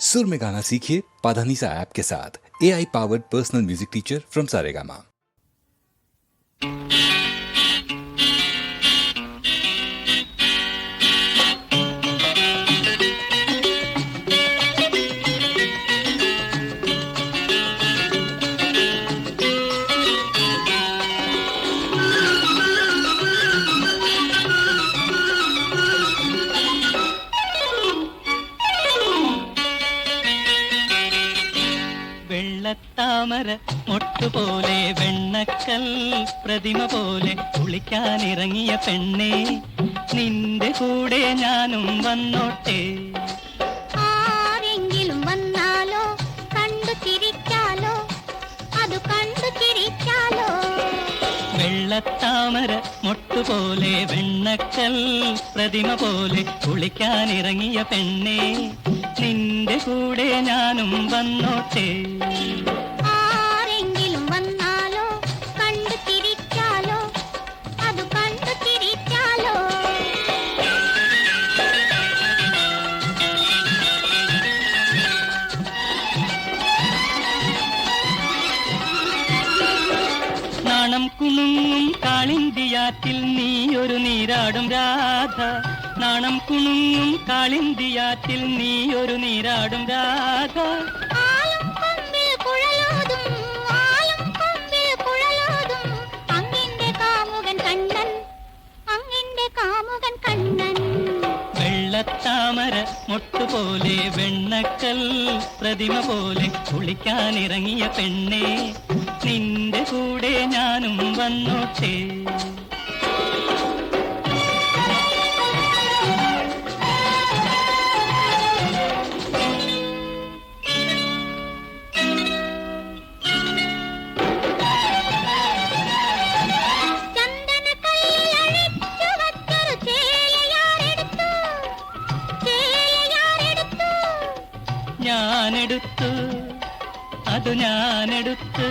सुर में गाना सीखिए पाधानीसा ऐप के साथ। AI powered personal music teacher from Saregama. വെള്ളത്താമര മൊട്ടുപോലെ വെണ്ണക്കൽ പ്രതിമ പോലെ കുളിക്കാനിറങ്ങിയ പെണ്ണേ, നിന്റെ കൂടെ ഞാനും വന്നോട്ടെ. ആരെങ്കിലും വന്നാലോ കണ്ടു ചിരിച്ചാലോ, അത് കണ്ടു ചിരിച്ചാലോ. വെള്ളത്താമര മൊട്ടുപോലെ വെണ്ണക്കൽ പ്രതിമ പോലെ കുളിക്കാനിറങ്ങിയ പെണ്ണേ, നിന്റെ കൂടെ ഞാനും വന്നോട്ടെ. ആരെങ്കിലും വന്നാലോ കണ്ടു ചിരിച്ചാലോ, അത് കണ്ടു ചിരിച്ചാലോ. നാണം കുണുങ്ങും കാളിന്തിയാറ്റിൽ നീയൊരു നീരാടും രാധ. നാണം കുണുങ്ങും കാളിന്തിയാറ്റിൽ നീയൊരു നീരാടും രാധ. ആലും കൊമ്പിൽ കുഴലോതും, ആലും കൊമ്പിൽ കുഴലോതും, അങ്ങിന്റെ കാമുകൻ കണ്ണൻ, അങ്ങിന്റെ കാമുകൻ കണ്ണൻ. വെള്ളത്താമര മൊട്ടുപോലെ വെണ്ണക്കൽ പ്രതിമ പോലെ കുളിക്കാനിറങ്ങിയ പെണ്ണേ, നിന്റെ കൂടെ ഞാനും വന്നോട്ടെ. ഞാനെടുത്തു, അത് ഞാനെടുത്തു.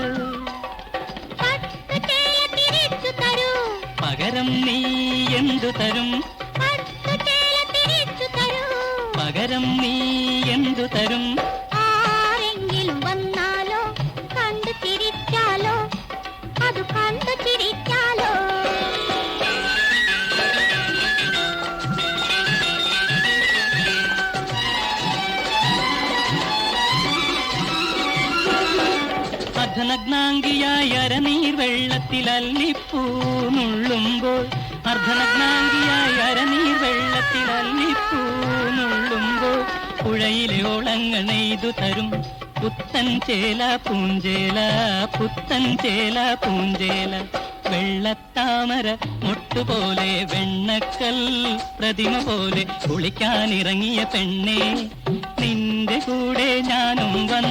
തിരിച്ചു തരൂ, പകരം നീ എന്തു തരും? തിരിച്ചു തരൂ. പകരം നീ എന്തു തരും? ആരെങ്കിലും വന്നാലോ കണ്ടു ചിരിച്ചാലോ, അത് കണ്ടു ചിരിച്ചാലോ. അർദ്ധനഗ്നാംഗിയായ അരനീർ വെള്ളത്തിൽ അല്ലിപ്പൂ നുള്ളുമ്പോൾ, അർദ്ധനഗ്നാംഗിയായ അരനീർ വെള്ളത്തിൽ അല്ലിപ്പൂ നുള്ളുമ്പോൾ, പുഴയിലെ ഓളങ്ങൾ നെയ്തു തരും പുത്തൻ ചേല പൂഞ്ചേല, പുത്തൻ ചേല പൂഞ്ചേല. വെള്ളത്താമര മൊട്ടുപോലെ വെണ്ണക്കൽ പ്രതിമ പോലെ കുളിക്കാനിറങ്ങിയ പെണ്ണേ, നിന്റെ കൂടെ ഞാനും വന്നു.